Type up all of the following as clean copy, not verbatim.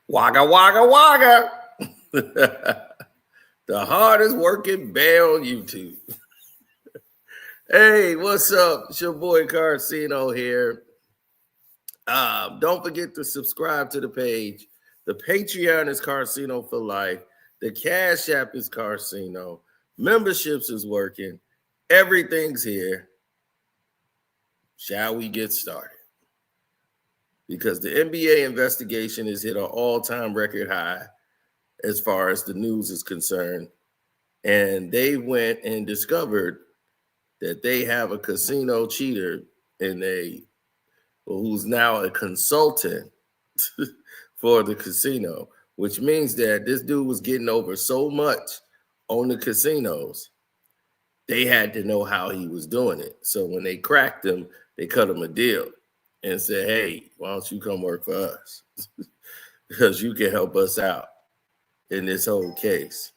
Wagga, wagga, wagga. The hardest working bear on YouTube. Hey, what's up? It's your boy Carcino here. Don't forget to subscribe to the page. The Patreon is Carcino for life. The Cash App is Carcino. Memberships is working. Everything's here. Shall we get started? Because the NBA investigation has hit an all-time record high as far as the news is concerned. And they went and discovered that they have a casino cheater who's now a consultant for the casino, which means that this dude was getting over so much on the casinos, they had to know how he was doing it. So when they cracked him, they cut him a deal and said, hey, why don't you come work for us? Because you can help us out in this whole case.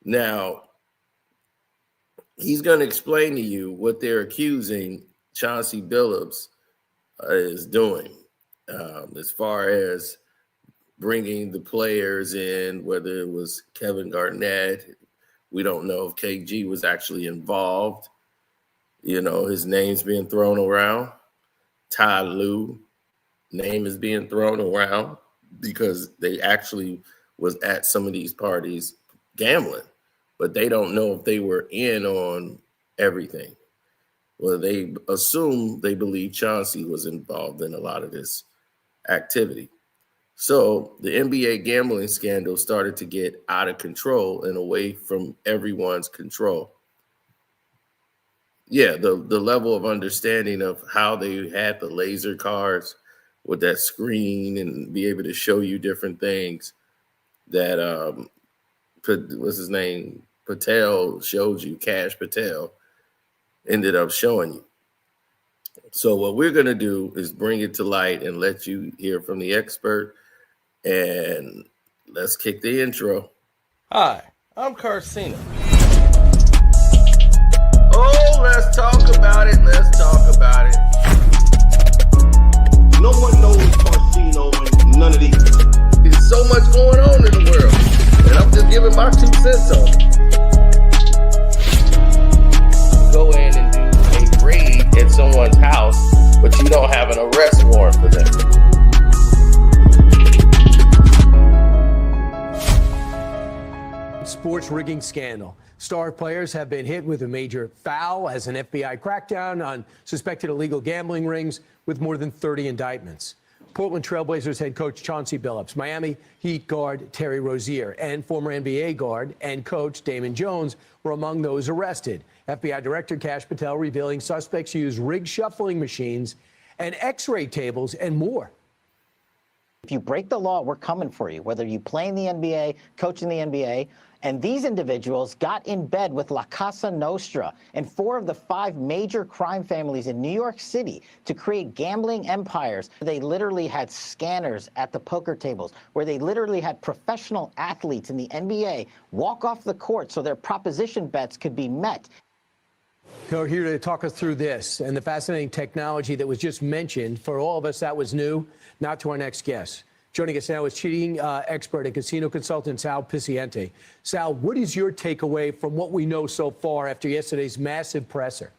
Now, he's going to explain to you what they're accusing Chauncey Billups is doing as far as bringing the players in, whether it was Kevin Garnett. We don't know if KG was actually involved. You know, his name's being thrown around. Ty Lue name is being thrown around because they actually was at some of these parties gambling, but they don't know if they were in on everything. Well, they believe Chauncey was involved in a lot of this activity. So the NBA gambling scandal started to get out of control and away from everyone's control. Yeah, the level of understanding of how they had the laser cards with that screen and be able to show you different things that what's his name? Patel showed you, Cash Patel ended up showing you. So what we're going to do is bring it to light and let you hear from the expert. And let's kick the intro. Hi, I'm Carcino. Oh, let's talk about it. Let's talk about it. No one knows Carcino and none of these. There's so much going on in the world, and I'm just giving my 2 cents on it. Go in and do a raid at someone's house, but you don't have an arrest warrant for them. Sports rigging scandal. Star players have been hit with a major foul as an FBI crackdown on suspected illegal gambling rings with more than 30 indictments. Portland Trailblazers head coach Chauncey Billups, Miami Heat guard Terry Rozier, and former NBA guard and coach Damon Jones were among those arrested. FBI Director Cash Patel revealing suspects used rigged shuffling machines and X-ray tables and more. If you break the law, we're coming for you, whether you play in the NBA, coach in the NBA. And these individuals got in bed with La Casa Nostra and 4 of the 5 major crime families in New York City to create gambling empires. They literally had scanners at the poker tables, where they literally had professional athletes in the NBA walk off the court so their proposition bets could be met. We're here to talk us through this and the fascinating technology that was just mentioned. For all of us, that was new. Now to our next guest. Joining us now is cheating expert and casino consultant Sal Picciante. Sal, what is your takeaway from what we know so far after yesterday's massive presser?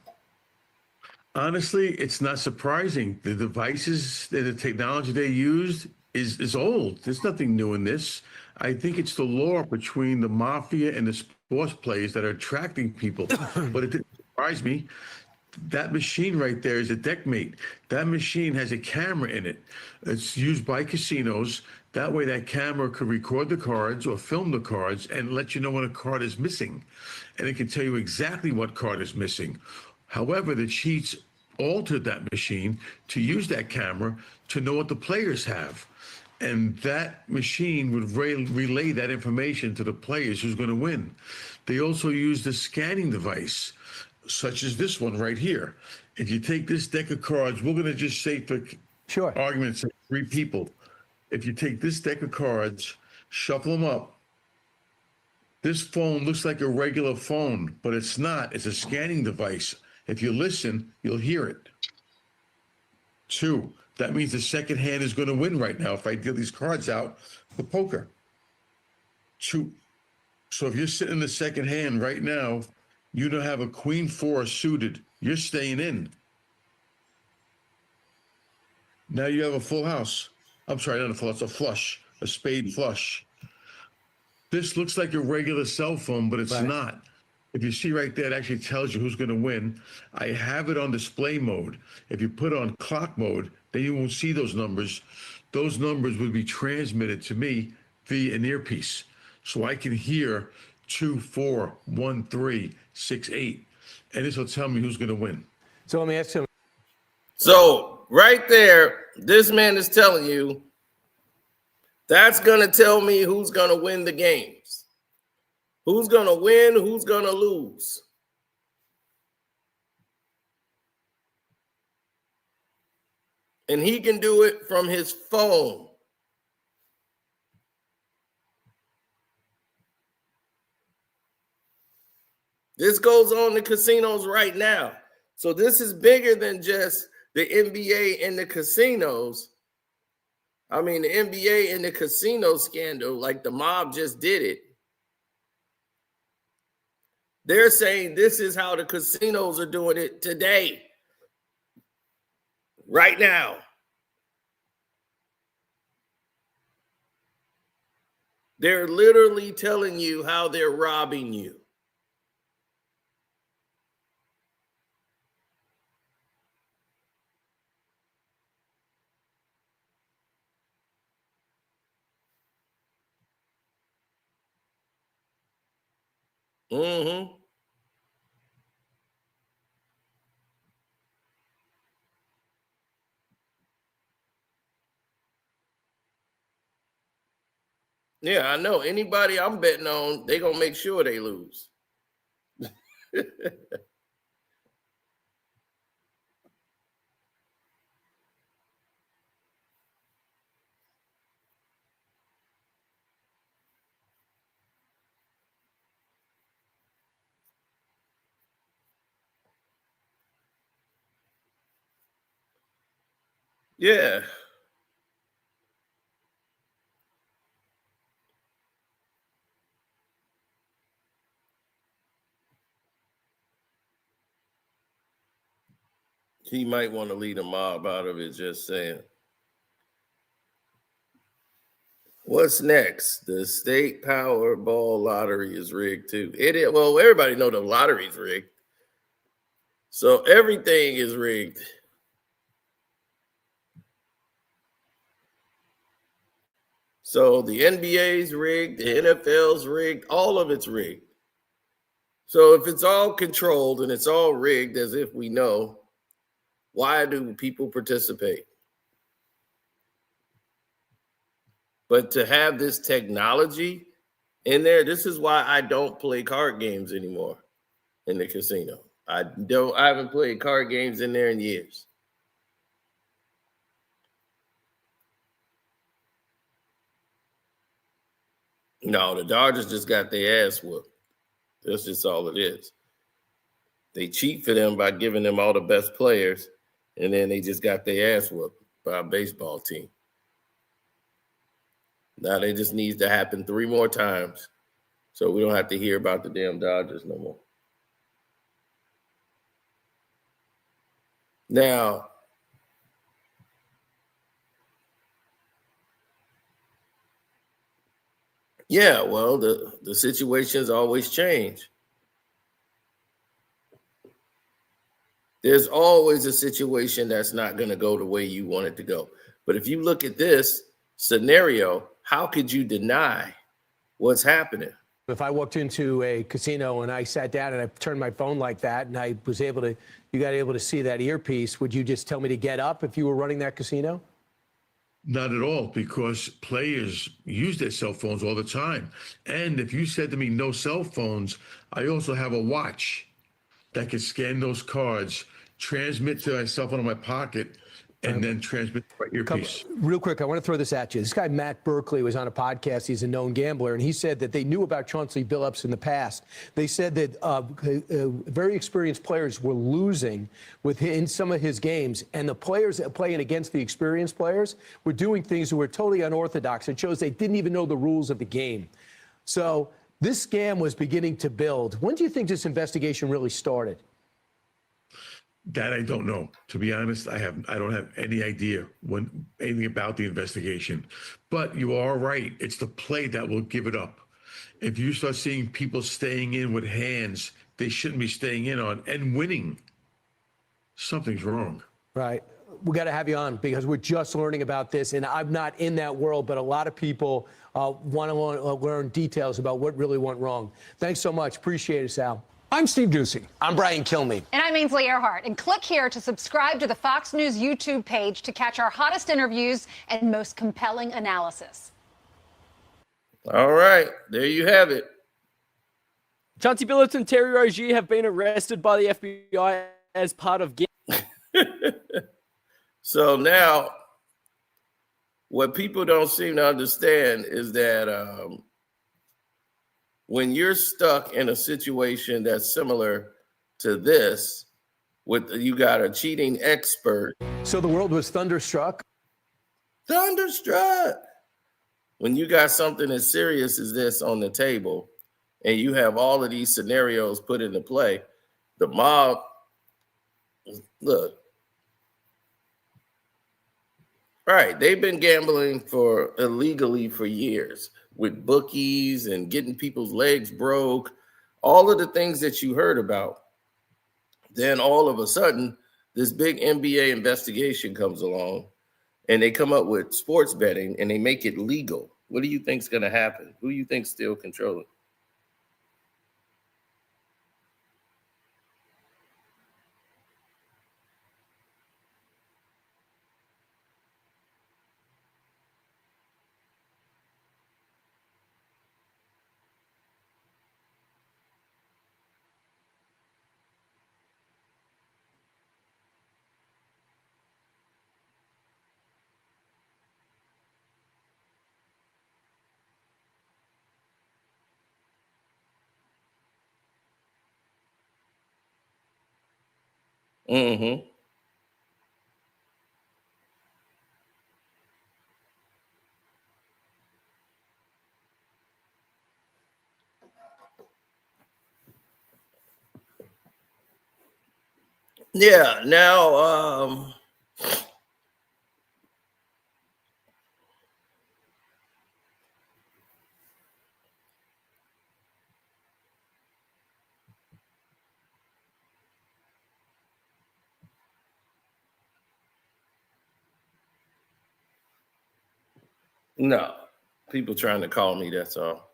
Honestly, it's not surprising. The devices, the technology they used is old. There's nothing new in this. I think it's the lore between the mafia and the sports players that are attracting people. But it didn't surprise me. That machine right there is a deckmate. That machine has a camera in it. It's used by casinos. That way that camera could record the cards or film the cards and let you know when a card is missing. And it can tell you exactly what card is missing. However, the cheats altered that machine to use that camera to know what the players have. And that machine would relay that information to the players who's going to win. They also used a scanning device, such as this one right here. If you take this deck of cards, we're going to just say for argument's sake, 3 people. If you take this deck of cards, shuffle them up. This phone looks like a regular phone, but it's not. It's a scanning device. If you listen, you'll hear it. 2, That means the second hand is going to win right now if I deal these cards out for poker. So if you're sitting in the second hand right now, you don't have a queen 4 suited. You're staying in. Now you have a full house. I'm sorry, not a full house, a flush, a spade flush. This looks like a regular cell phone, but it's not. If you see right there, it actually tells you who's going to win. I have it on display mode. If you put it on clock mode, then you won't see those numbers. Those numbers would be transmitted to me via an earpiece. So I can hear 2, 4, 1, 3, 6, 8. And this will tell me who's going to win. So let me ask you. So right there, this man is telling you that's going to tell me who's going to win the games. Who's going to win, who's going to lose. And he can do it from his phone. This goes on in casinos right now. So this is bigger than just the NBA and the casinos. I mean, the NBA and the casino scandal, like the mob just did it. They're saying this is how the casinos are doing it today. Right now. They're literally telling you how they're robbing you. Mm-hmm. Yeah, I know. Anybody I'm betting on, they're going to make sure they lose. Yeah. He might want to lead a mob out of it, just saying. What's next? The state Powerball lottery is rigged too. Well, everybody know the lottery's rigged. So everything is rigged. So the NBA's rigged, the NFL's rigged, all of it's rigged. So if it's all controlled and it's all rigged, as if we know, why do people participate? But to have this technology in there, this is why I don't play card games anymore in the casino. I haven't played card games in there in years. No, the Dodgers just got their ass whooped. That's just all it is. They cheat for them by giving them all the best players, and then they just got their ass whooped by a baseball team. Now they just needs to happen 3 more times so we don't have to hear about the damn Dodgers no more. Now, yeah, well, the situations always change. There's always a situation that's not going to go the way you want it to go. But if you look at this scenario, how could you deny what's happening? If I walked into a casino and I sat down and I turned my phone like that and I was able to, you got able to see that earpiece, would you just tell me to get up if you were running that casino? Not at all, because players use their cell phones all the time. And if you said to me, no cell phones, I also have a watch that can scan those cards, transmit to my cell phone in my pocket, and then transmit by earpiece. Real quick, I want to throw this at you. This guy, Matt Berkeley, was on a podcast. He's a known gambler, and he said that they knew about Chauncey Billups in the past. They said that very experienced players were losing in some of his games, and the players that playing against the experienced players were doing things that were totally unorthodox. It shows they didn't even know the rules of the game. So this scam was beginning to build. When do you think this investigation really started? That I don't know. To be honest, I don't have any idea anything about the investigation. But you are right. It's the play that will give it up. If you start seeing people staying in with hands they shouldn't be staying in on and winning, something's wrong. Right. We got to have you on because we're just learning about this, and I'm not in that world, but a lot of people want to learn details about what really went wrong. Thanks so much. Appreciate it, Sal. I'm Steve Doocy. I'm Brian Kilmeade. And I'm Ainsley Earhart. And click here to subscribe to the Fox News YouTube page to catch our hottest interviews and most compelling analysis. All right, there you have it. Chauncey Billups and Terry Rozier have been arrested by the FBI as part of... So now, what people don't seem to understand is that when you're stuck in a situation that's similar to this, you got a cheating expert. So the world was thunderstruck. Thunderstruck. When you got something as serious as this on the table, and you have all of these scenarios put into play, the mob, look, all right, they've been gambling illegally for years with bookies and getting people's legs broke, all of the things that you heard about. Then all of a sudden, this big NBA investigation comes along and they come up with sports betting and they make it legal. What do you think's going to happen? Who do you think's still controlling? Mm-hmm. Yeah, now no, people trying to call me, that's all.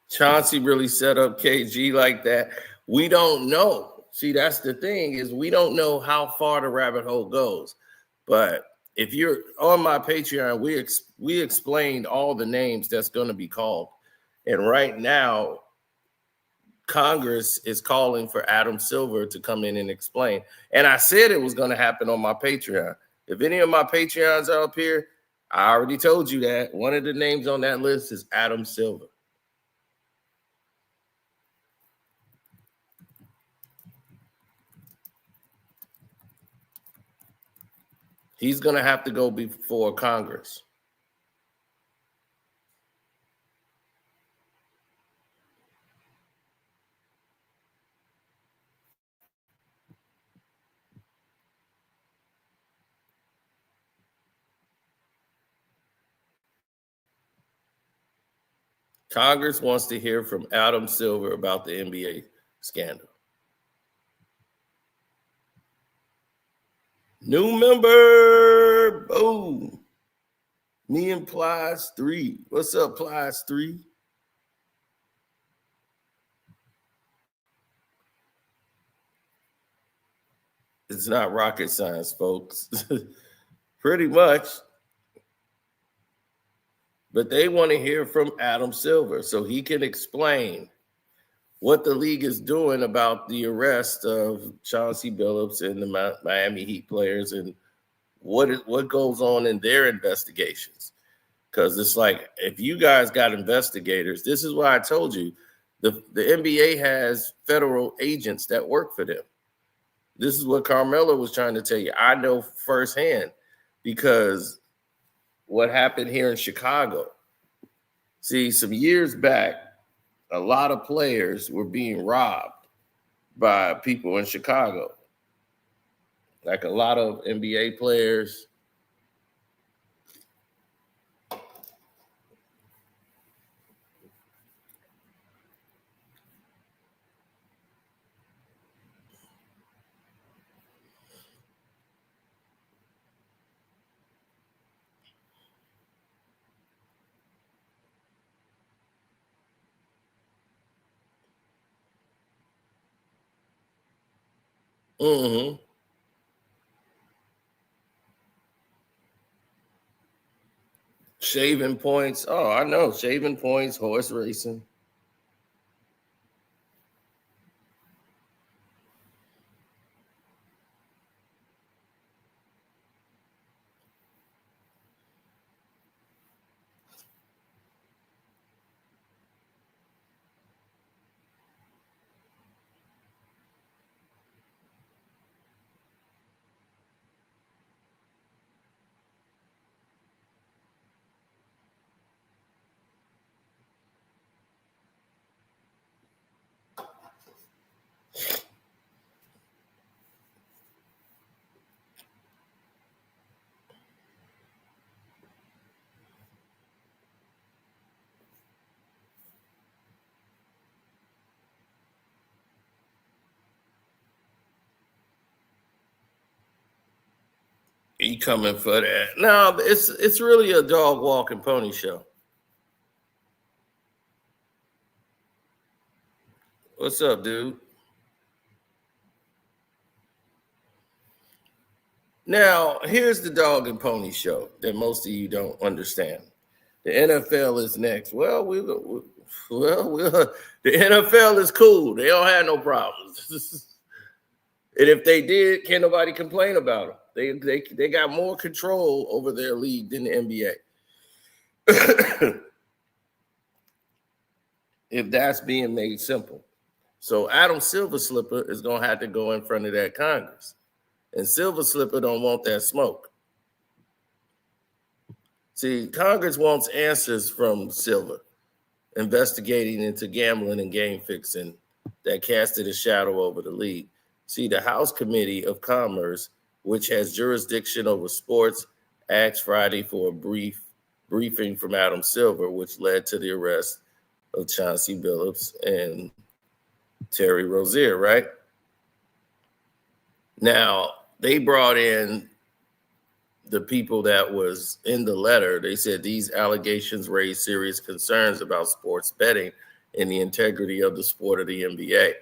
Chauncey really set up KG like that. We don't know. See, that's the thing, is we don't know how far the rabbit hole goes. But if you're on my Patreon, we explained all the names that's going to be called. And right now, Congress is calling for Adam Silver to come in and explain. And I said it was going to happen on my Patreon. If any of my Patreons are up here, I already told you that. One of the names on that list is Adam Silver. He's going to have to go before Congress. Congress wants to hear from Adam Silver about the NBA scandal. New member, boom. Me and Plies 3. What's up, Plies 3? It's not rocket science, folks. Pretty much. But they want to hear from Adam Silver so he can explain what the league is doing about the arrest of Chauncey Billups and the Miami Heat players and what goes on in their investigations. Because it's like, if you guys got investigators, this is why I told you the NBA has federal agents that work for them. This is what Carmelo was trying to tell you. I know firsthand because what happened here in Chicago. See, some years back, a lot of players were being robbed by people in Chicago. Like a lot of NBA players. Mm-hmm. Shaving points. Oh, I know. Shaving points, horse racing. He coming for that. No, it's really a dog walking pony show. What's up, dude? Now, here's the dog and pony show that most of you don't understand. The NFL is next. Well, the NFL is cool. They don't have no problems. And if they did, can't nobody complain about them. They got more control over their league than the NBA. If that's being made simple. So Adam Silver Slipper is going to have to go in front of that Congress. And Silver Slipper don't want that smoke. See, Congress wants answers from Silver, investigating into gambling and game fixing that casted a shadow over the league. See, the House Committee of Commerce, which has jurisdiction over sports, asked Friday for a briefing from Adam Silver, which led to the arrest of Chauncey Billups and Terry Rozier, right? Now, they brought in the people that was in the letter. They said these allegations raise serious concerns about sports betting and the integrity of the sport of the NBA,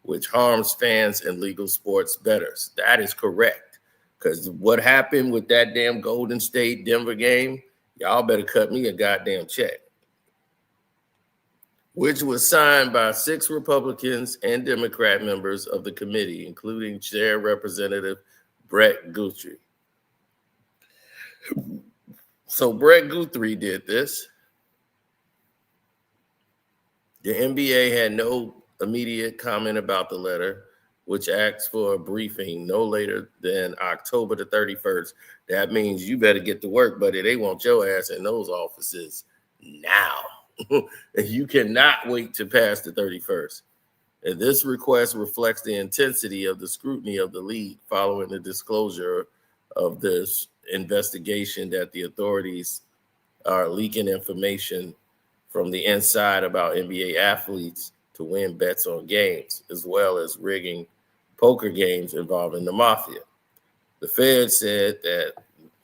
which harms fans and legal sports bettors. That is correct. Because what happened with that damn Golden State Denver game, y'all better cut me a goddamn check. Which was signed by 6 Republicans and Democrat members of the committee, including Chair Representative Brett Guthrie. So Brett Guthrie did this. The NBA had no immediate comment about the letter, which asks for a briefing no later than October the 31st. That means you better get to work, buddy. They want your ass in those offices now. You cannot wait to pass the 31st. And this request reflects the intensity of the scrutiny of the league following the disclosure of this investigation that the authorities are leaking information from the inside about NBA athletes to win bets on games, as well as rigging poker games involving the mafia. The Fed said that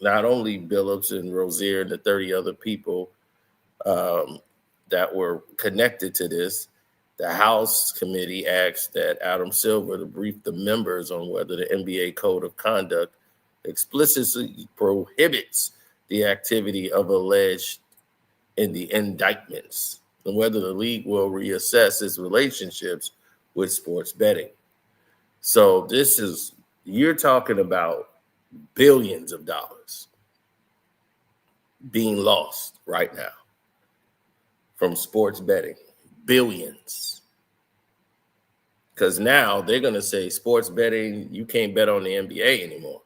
not only Billups and Rozier and the 30 other people that were connected to this, the House committee asked that Adam Silver to brief the members on whether the NBA Code of Conduct explicitly prohibits the activity of alleged in the indictments. and whether the league will reassess its relationships with sports betting. So you're talking about billions of dollars being lost right now from sports betting. Billions. Because now they're going to say sports betting, you can't bet on the NBA anymore.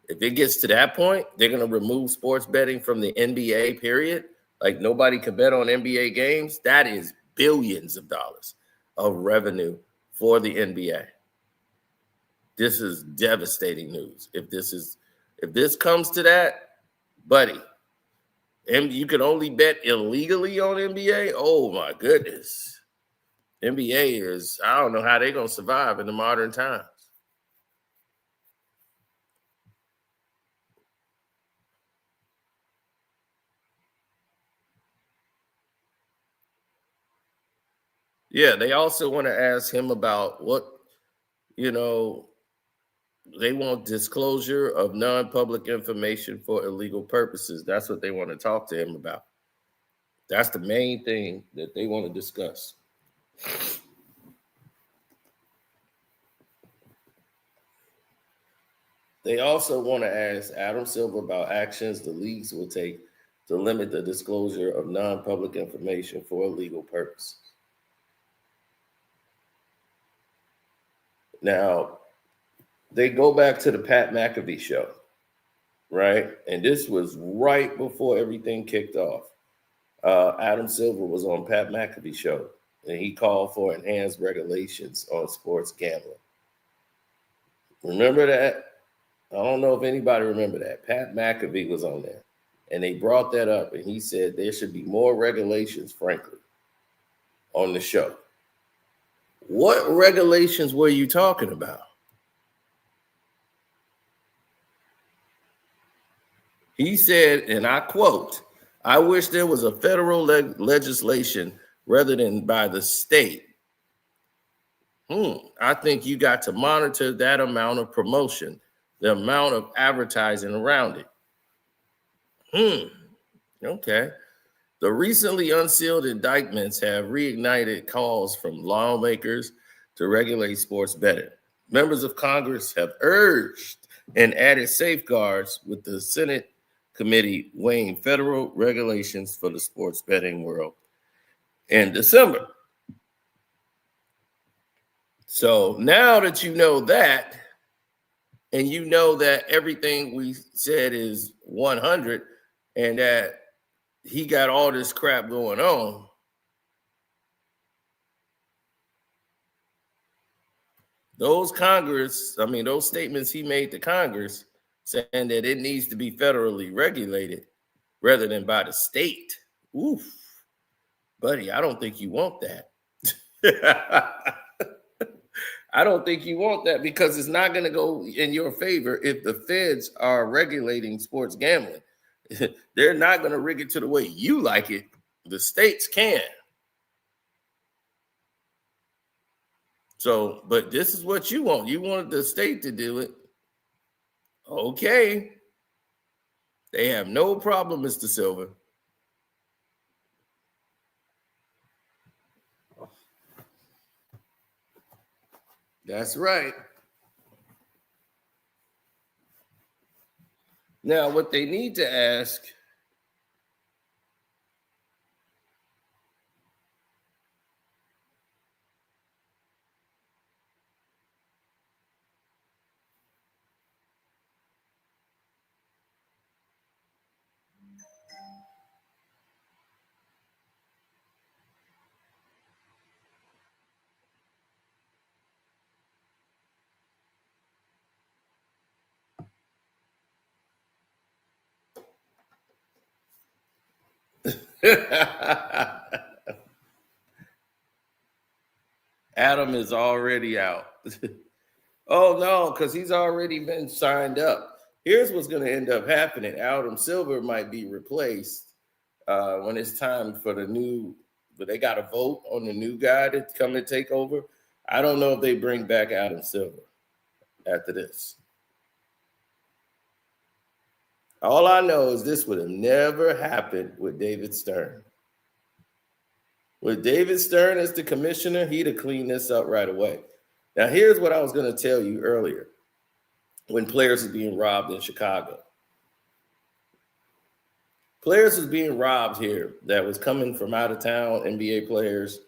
If it gets to that point, they're going to remove sports betting from the NBA, period. Like nobody can bet on NBA games. That is billions of dollars of revenue for the NBA. This is devastating news. If this comes to that, buddy, and you can only bet illegally on NBA. Oh my goodness. NBA is, I don't know how they're going to survive in the modern times. Yeah, they also want to ask him about what, they want disclosure of non-public information for illegal purposes. That's what they want to talk to him about. That's the main thing that they want to discuss. They also want to ask Adam Silver about actions the leagues will take to limit the disclosure of non-public information for illegal purposes. Now, they go back to the Pat McAfee show, right? And this was right before everything kicked off. Adam Silver was on Pat McAfee show, and he called for enhanced regulations on sports gambling. Remember that? I don't know if anybody remember that. Pat McAfee was on there, and they brought that up, and he said there should be more regulations, frankly, on the show. What regulations were you talking about? He said, and I quote, "I wish there was a federal legislation rather than by the state. I think you got to monitor that amount of promotion, the amount of advertising around it." Okay. The recently unsealed indictments have reignited calls from lawmakers to regulate sports betting. Members of Congress have urged and added safeguards, with the Senate committee weighing federal regulations for the sports betting world in December. So now that you know that, and you know that everything we said is 100, and that he got all this crap going on, those statements he made to Congress saying that it needs to be federally regulated rather than by the state. Oof, buddy, I don't think you want that. I don't think you want that, because it's not going to go in your favor if the feds are regulating sports gambling. They're not going to rig it to the way you like it. The states can. So, but this is what you want. You wanted the state to do it. Okay. They have no problem, Mr. Silver. That's right. Now, what they need to ask Adam is already out. Oh, no, because he's already been signed up. Here's what's going to end up happening. Adam Silver might be replaced when it's time for the new, but they got to vote on the new guy to come and take over. I don't know if they bring back Adam Silver after this. All I know is this would have never happened with David Stern. With David Stern as the commissioner, he'd have cleaned this up right away. Now, here's what I was going to tell you earlier when players was being robbed in Chicago. Players was being robbed here that was coming from out of town, NBA players.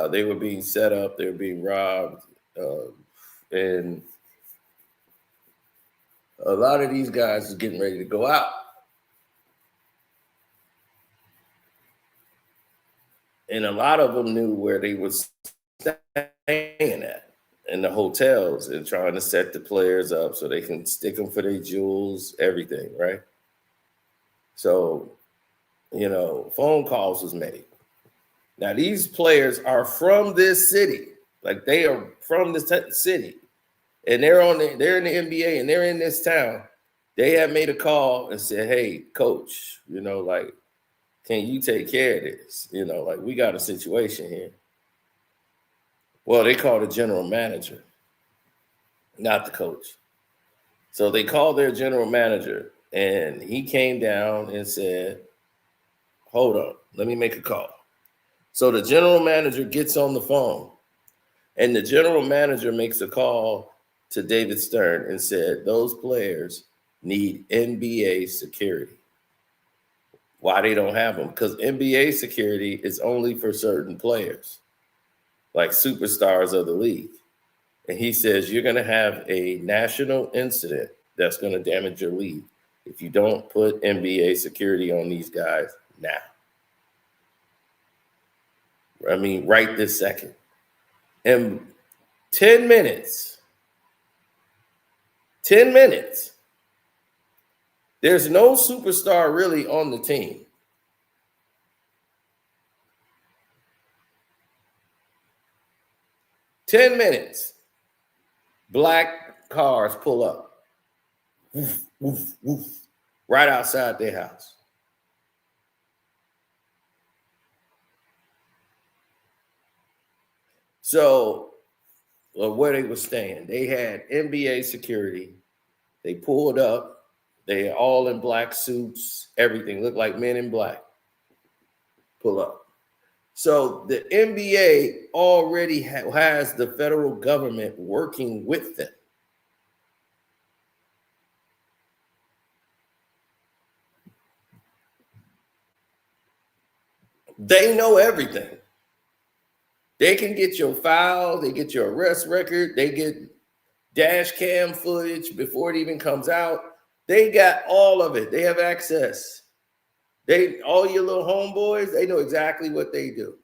They were being set up. They were being robbed. And a lot of these guys was getting ready to go out. And a lot of them knew where they was staying at in the hotels and trying to set the players up so they can stick them for their jewels, everything, right? So, you know, phone calls was made. Now, these players are from this city. Like, they are from this city. And they're in the NBA and they're in this town. They have made a call and said, hey, coach, you know, like, can you take care of this? You know, like, we got a situation here. Well, they called the general manager, not the coach. So they called their general manager, and he came down and said, hold on, let me make a call. So the general manager gets on the phone, and the general manager makes a call to David Stern and said, those players need NBA security. Why they don't have them? Because NBA security is only for certain players, like superstars of the league. And he says, you're going to have a national incident that's going to damage your league if you don't put NBA security on these guys now. I mean, right this second. In 10 minutes, there's no superstar really on the team. "10 minutes, black cars pull up, woof, woof, woof, right outside their house. So, where they were staying, they had NBA security. They pulled up. They all in black suits, everything looked like Men in Black. Pull up. So the NBA already has the federal government working with them. They know everything. They can get your file, they get your arrest record, they get dash cam footage before it even comes out. They got all of it. They have access. All your little homeboys, they know exactly what they do.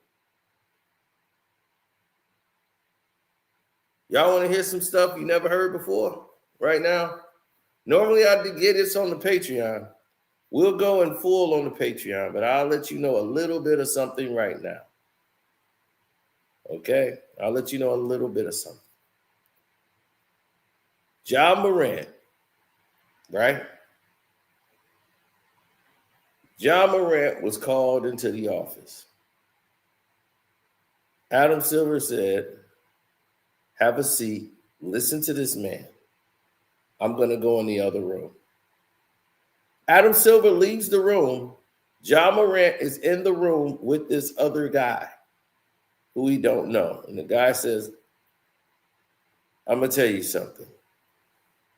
Y'all want to hear some stuff you never heard before right now? Normally I'd get this on the Patreon. We'll go in full on the Patreon, but I'll let you know a little bit of something right now. Okay? I'll let you know a little bit of something. Ja Morant, right? Ja Morant was called into the office. Adam Silver said, have a seat, listen to this man. I'm going to go in the other room. Adam Silver leaves the room. Ja Morant is in the room with this other guy who we don't know. And the guy says, I'm going to tell you something.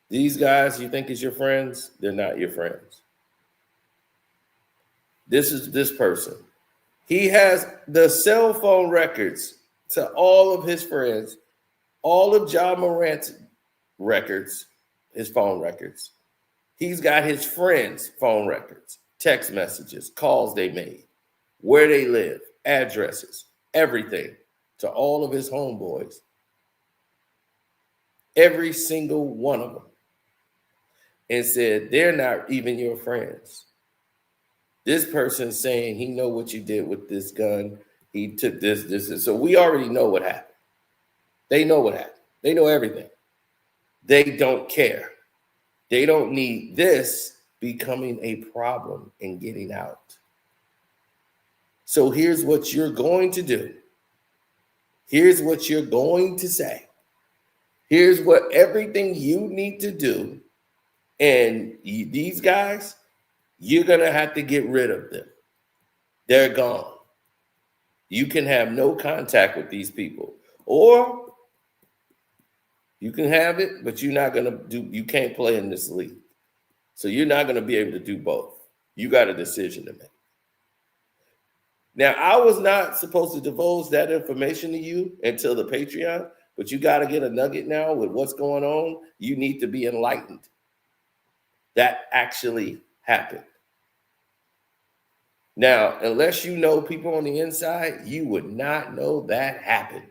These guys you think is your friends, they're not your friends. This is this person. He has the cell phone records to all of his friends, all of Ja Morant's records, his phone records. He's got his friends' phone records, text messages, calls they made, where they live, addresses, everything to all of his homeboys. Every single one of them. And said, they're not even your friends. This person saying he know what you did with this gun. He took this. And so we already know what happened. They know what happened. They know everything. They don't care. They don't need this becoming a problem and getting out. So here's what you're going to do. Here's what you're going to say. Here's what everything you need to do. And these guys, you're going to have to get rid of them. They're gone. You can have no contact with these people, or you can have it, but you can't play in this league. So you're not going to be able to do both. You got a decision to make. Now, I was not supposed to divulge that information to you until the Patreon, but you got to get a nugget now with what's going on. You need to be enlightened. That actually happened. Now, unless you know people on the inside, you would not know that happened.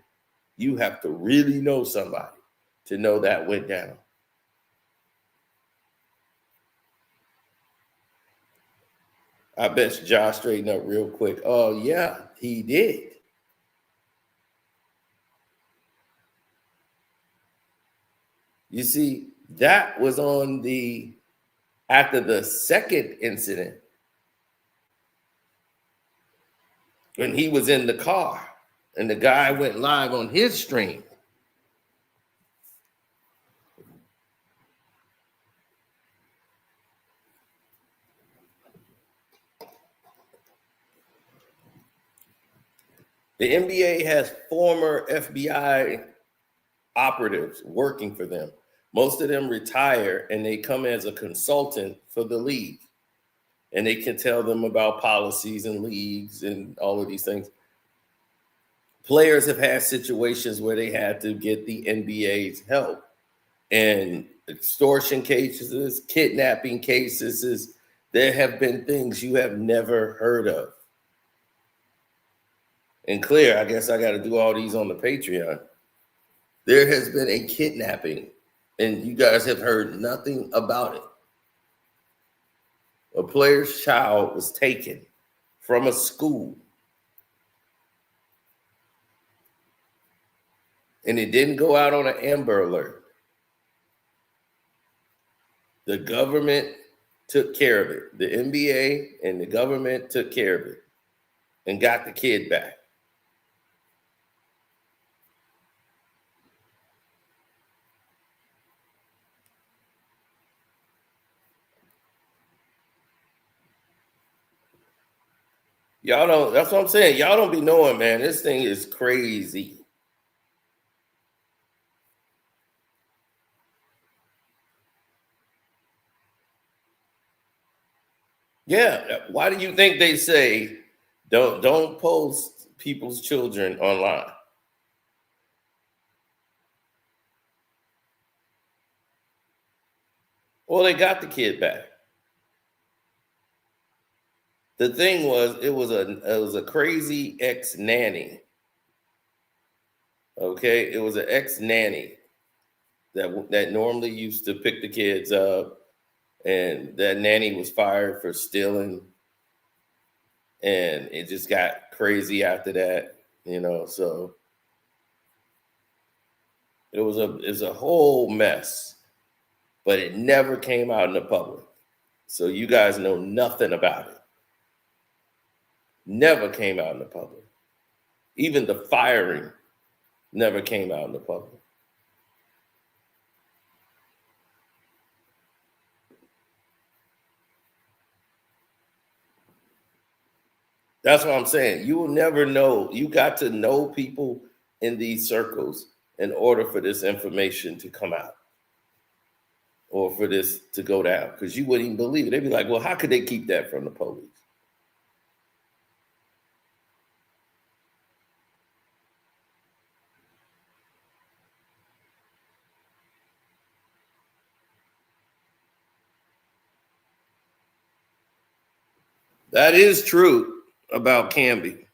You have to really know somebody to know that went down. I bet Josh straightened up real quick. Oh, yeah, he did. You see, that was after the second incident, when he was in the car and the guy went live on his stream. The NBA has former FBI operatives working for them. Most of them retire and they come as a consultant for the league. And they can tell them about policies and leagues and all of these things. Players have had situations where they had to get the NBA's help. And extortion cases, kidnapping cases, there have been things you have never heard of. And Clear, I guess I got to do all these on the Patreon. There has been a kidnapping, and you guys have heard nothing about it. A player's child was taken from a school, and it didn't go out on an Amber Alert. The government took care of it. The NBA and the government took care of it and got the kid back. Y'all don't, that's what I'm saying. Y'all don't be knowing, man. This thing is crazy. Yeah. Why do you think they say don't post people's children online? Well, they got the kid back. The thing was, it was a crazy ex-nanny. Okay, it was an ex-nanny that normally used to pick the kids up, and that nanny was fired for stealing, and it just got crazy after that, So it was a whole mess, but it never came out in the public. So you guys know nothing about it. Never came out in the public. Even the firing never came out in the public. That's what I'm saying. You will never know. You got to know people in these circles in order for this information to come out or for this to go down, because you wouldn't even believe it. They'd be like, well, how could they keep that from the police? That is true about Camby.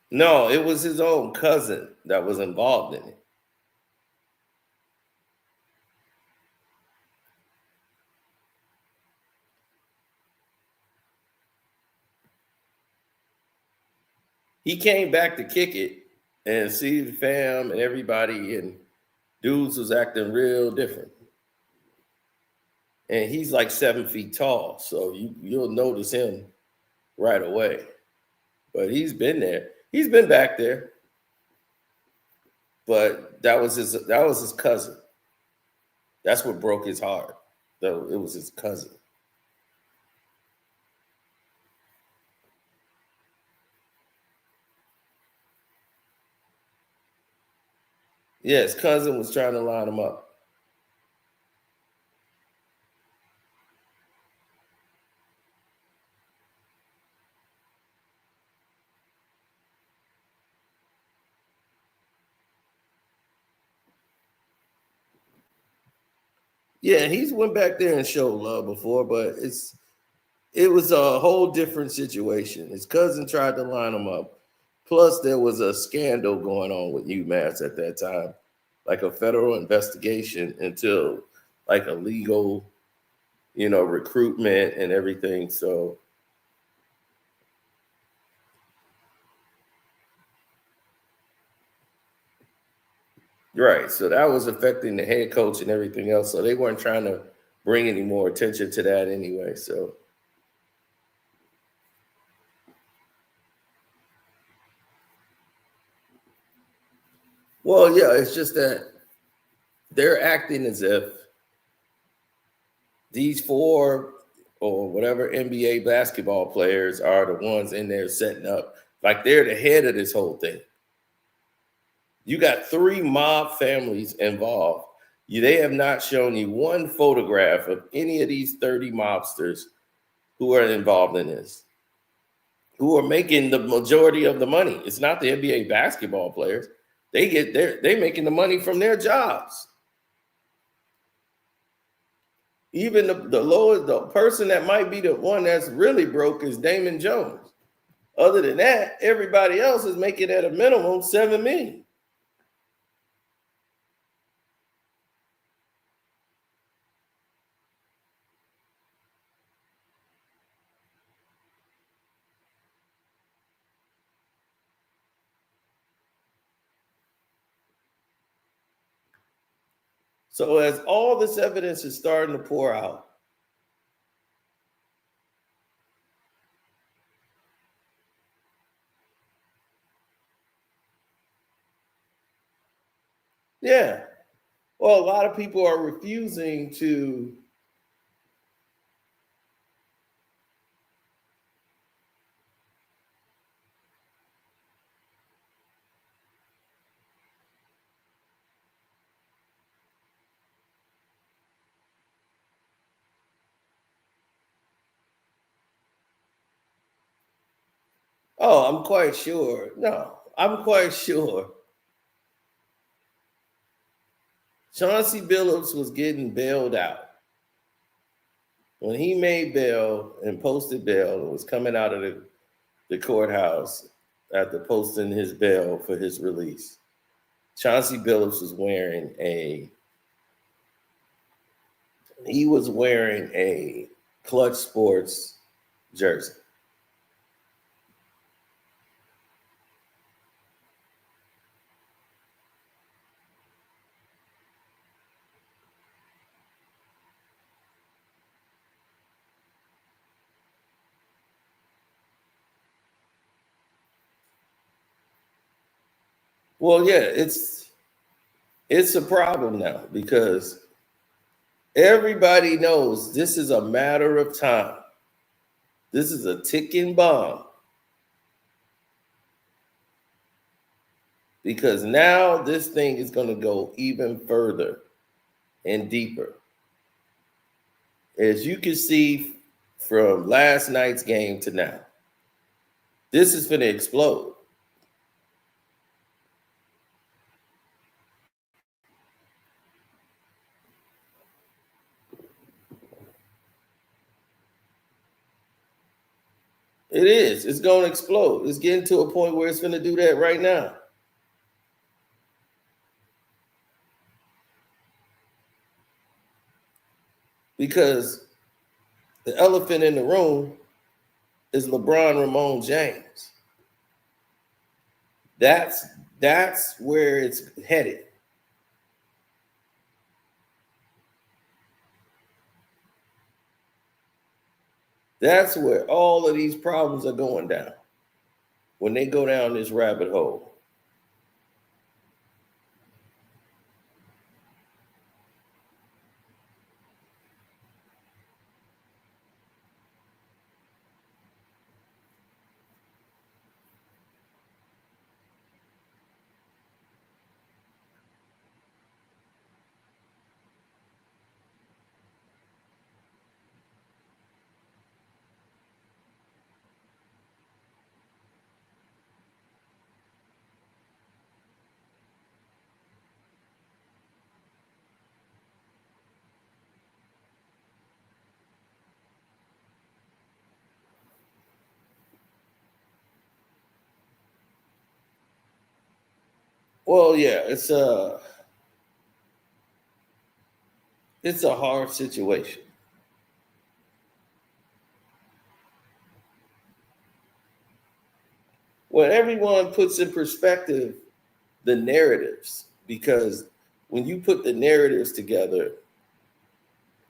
No, it was his own cousin that was involved in it. He came back to kick it and see the fam and everybody, and dudes was acting real different. And he's like 7 feet tall, so you'll notice him right away. But he's been there. He's been back there. But that was his cousin. That's what broke his heart. Though it was his cousin. Yes, cousin was trying to line him up. Yeah, he's went back there and showed love before, but it was a whole different situation. His cousin tried to line him up. Plus, there was a scandal going on with UMass at that time, like a federal investigation into like illegal, recruitment and everything. So, right. So that was affecting the head coach and everything else. So they weren't trying to bring any more attention to that anyway. So, well, yeah, it's just that they're acting as if these four or whatever NBA basketball players are the ones in there setting up, like they're the head of this whole thing. You got 3 mob families involved. They have not shown you one photograph of any of these 30 mobsters who are involved in this, who are making the majority of the money. It's not the NBA basketball players. They're making the money from their jobs. Even the person that might be the one that's really broke is Damon Jones. Other than that, everybody else is making at a minimum $7 million. So as all this evidence is starting to pour out, yeah. Well, a lot of people are refusing to Oh, I'm quite sure. No, I'm quite sure. Chauncey Billups was getting bailed out. When he made bail and posted bail and was coming out of the courthouse after posting his bail for his release, Chauncey Billups was wearing a Clutch Sports jersey. Well, yeah, it's a problem now because everybody knows this is a matter of time. This is a ticking bomb. Because now this thing is going to go even further and deeper. As you can see from last night's game to now, this is going to explode. It is. It's going to explode. It's getting to a point where it's going to do that right now. Because the elephant in the room is LeBron Ramon James. That's where it's headed. That's where all of these problems are going down when they go down this rabbit hole. Well, yeah, it's a hard situation. When everyone puts in perspective the narratives, because when you put the narratives together,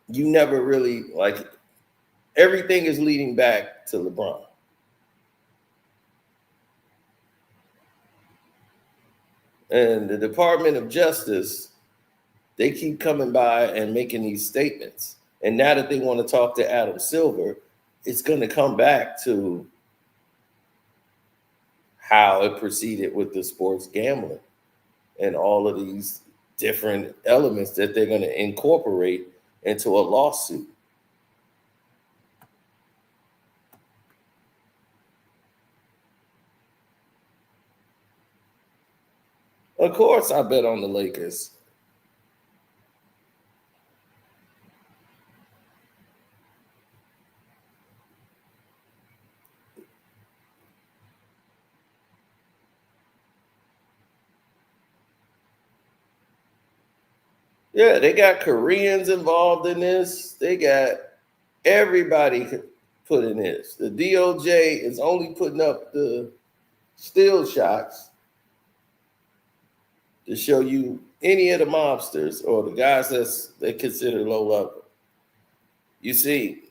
you never really like everything is leading back to LeBron. And the Department of Justice, they keep coming by and making these statements. And now that they want to talk to Adam Silver, it's going to come back to how it proceeded with the sports gambling and all of these different elements that they're going to incorporate into a lawsuit. Of course, I bet on the Lakers. Yeah, they got Koreans involved in this. They got everybody put in this. The DOJ is only putting up the still shots to show you any of the mobsters or the guys they consider low level. You see,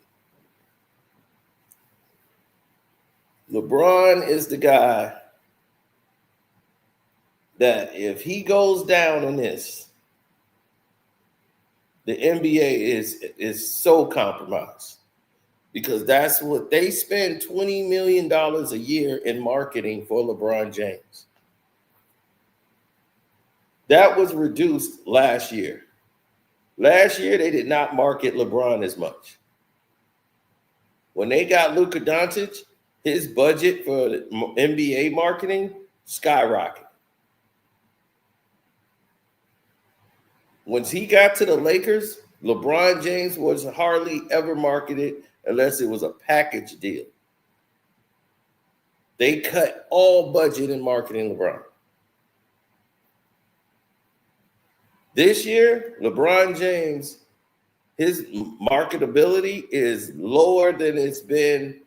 LeBron is the guy that if he goes down in this, the NBA is so compromised because that's what they spend $20 million a year in marketing for LeBron James. That was reduced last year. Last year, they did not market LeBron as much. When they got Luka Doncic, his budget for the NBA marketing skyrocketed. Once he got to the Lakers, LeBron James was hardly ever marketed unless it was a package deal. They cut all budget in marketing LeBron. This year, LeBron James, his marketability is lower than it's been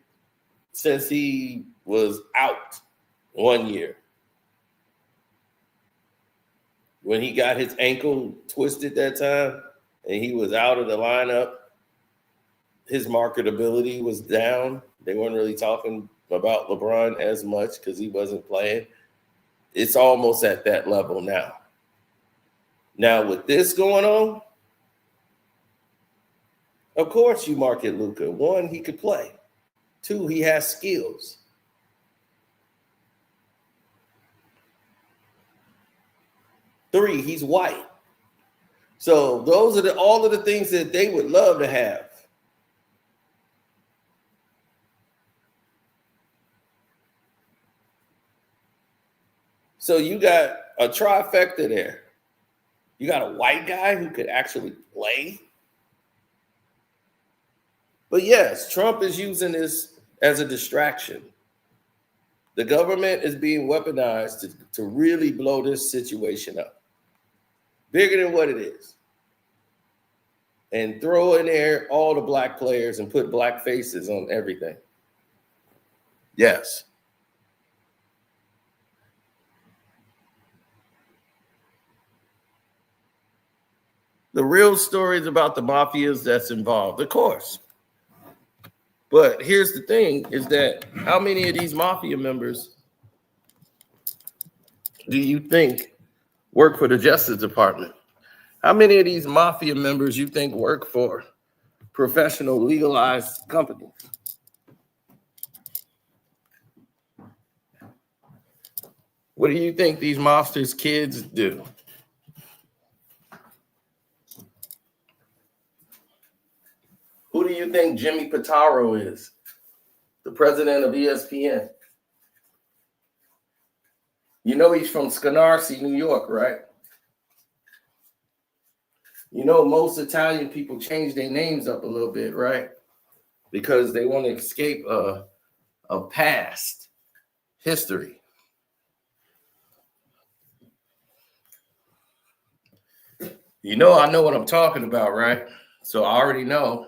since he was out 1 year. When he got his ankle twisted that time and he was out of the lineup, his marketability was down. They weren't really talking about LeBron as much because he wasn't playing. It's almost at that level now. Now, with this going on, of course you market Luka. 1, he could play. 2, he has skills. 3, he's white. So those are all of the things that they would love to have. So you got a trifecta there. You got a white guy who could actually play. But yes, Trump is using this as a distraction. The government is being weaponized to really blow this situation up. Bigger than what it is. And throw in there all the black players and put black faces on everything. Yes. The real stories about the mafias that's involved, of course. But here's the thing, is that how many of these mafia members do you think work for the Justice Department? How many of these mafia members you think work for professional legalized companies? What do you think these mobsters' kids do? Who do you think Jimmy Pitaro is? The president of ESPN. You know he's from Schenectady, New York, right? You know most Italian people change their names up a little bit, right? Because they want to escape a past history. You know, I know what I'm talking about, right? So I already know.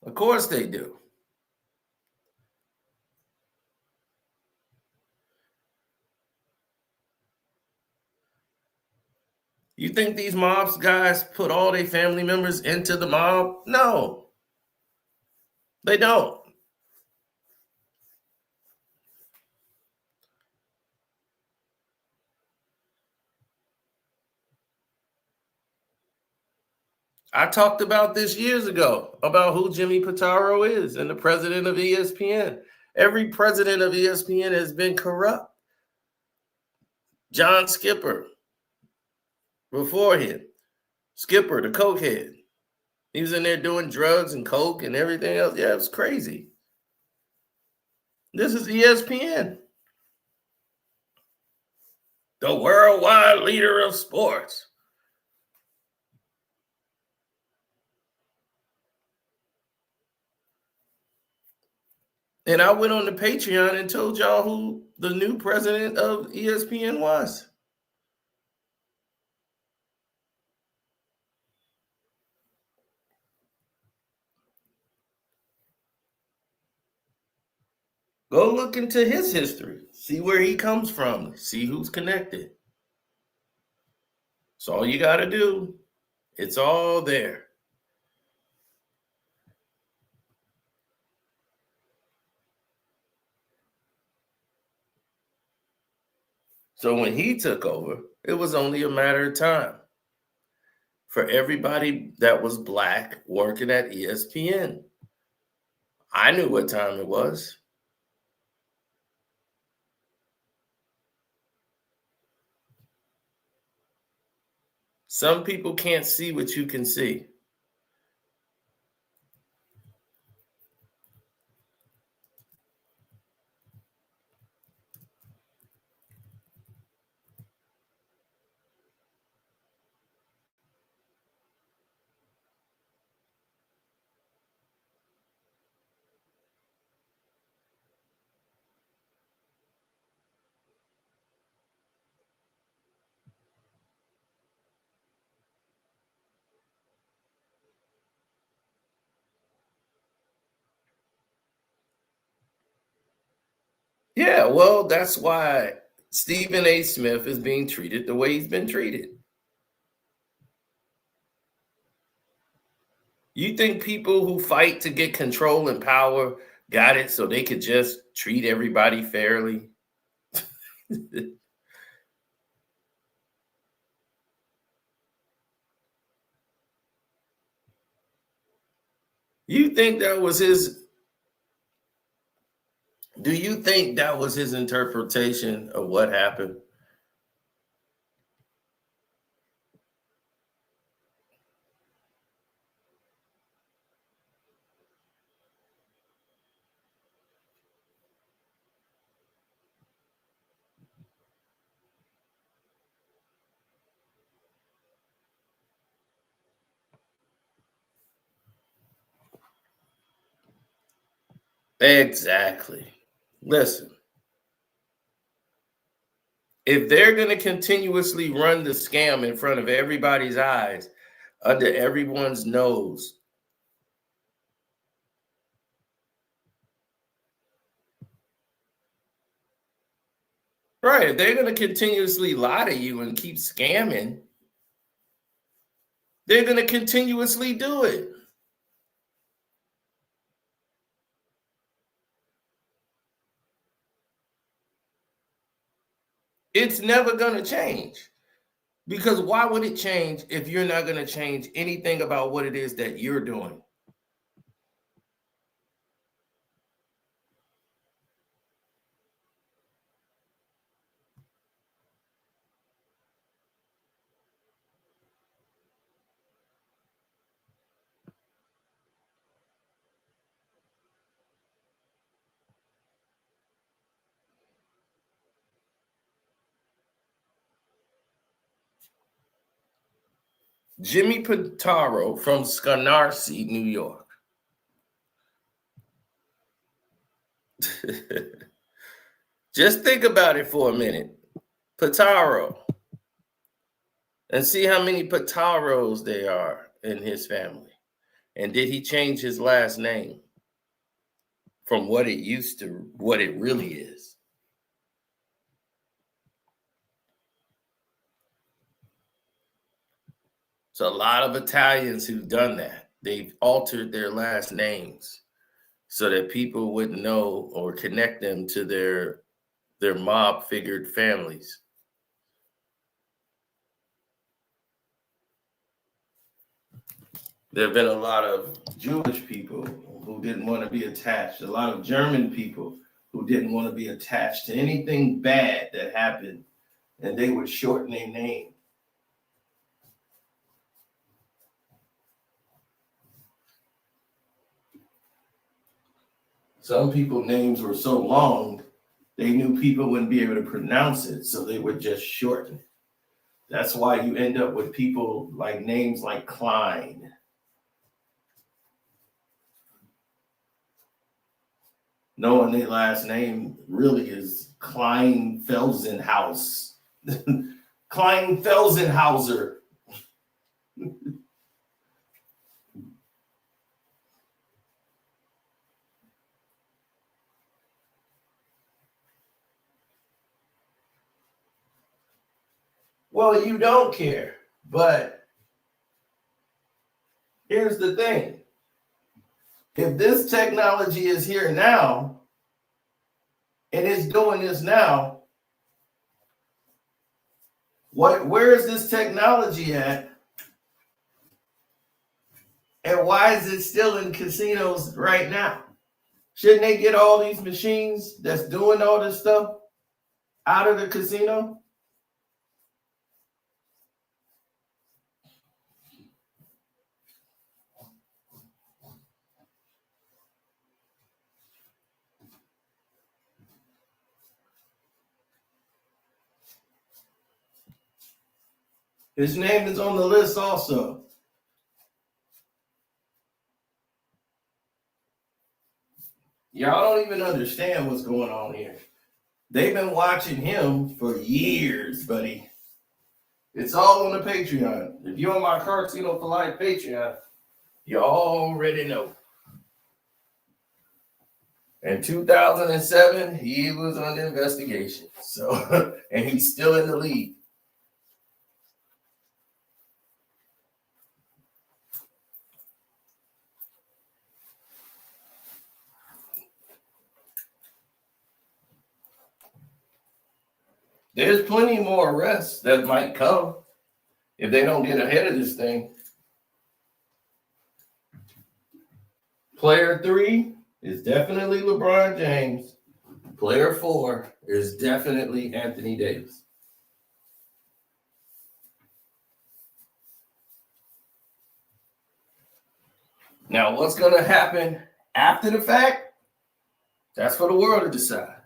Of course they do. You think these mobs guys put all their family members into the mob? No, they don't. I talked about this years ago about who Jimmy Pitaro is and the president of ESPN. Every president of ESPN has been corrupt. John Skipper, before him, Skipper, the cokehead. He was in there doing drugs and coke and everything else. Yeah, it was crazy. This is ESPN, the worldwide leader of sports. And I went on the Patreon and told y'all who the new president of ESPN was. Go look into his history, see where he comes from, see who's connected. That's all you got to do. It's all there. So when he took over, it was only a matter of time for everybody that was black working at ESPN. I knew what time it was. Some people can't see what you can see. Yeah, well, that's why Stephen A. Smith is being treated the way he's been treated. You think people who fight to get control and power got it so they could just treat everybody fairly? You think that was his? Do you think that was his interpretation of what happened? Exactly. Listen, if they're going to continuously run the scam in front of everybody's eyes, under everyone's nose, right? If they're going to continuously lie to you and keep scamming, they're going to continuously do it. It's never going to change. Because why would it change if you're not going to change anything about what it is that you're doing? Jimmy Pitaro from Schenectady, New York. Just think about it for a minute. Pitaro. And see how many Pitaros there are in his family. And did he change his last name from what it used to what it really is? So a lot of Italians who've done that. They've altered their last names so that people wouldn't know or connect them to their mob figured families. There have been a lot of Jewish people who didn't want to be attached, a lot of German people who didn't want to be attached to anything bad that happened, and they would shorten their name. Some people's names were so long, they knew people wouldn't be able to pronounce it, so they would just shorten it. That's why you end up with people like names like Klein. Knowing their last name really is Klein Felsenhaus. Klein Felsenhauser. Well, you don't care, but here's the thing. If this technology is here now, and it's doing this now, where is this technology at? And why is it still in casinos right now? Shouldn't they get all these machines that's doing all this stuff out of the casino? His name is on the list also. Y'all don't even understand what's going on here. They've been watching him for years, buddy. It's all on the Patreon. If you're on my Casino for Life Patreon, you already know. In 2007, he was under investigation. So, and he's still in the league. There's plenty more arrests that might come if they don't get ahead of this thing. Player 3 is definitely LeBron James. Player 4 is definitely Anthony Davis. Now, what's going to happen after the fact? That's for the world to decide.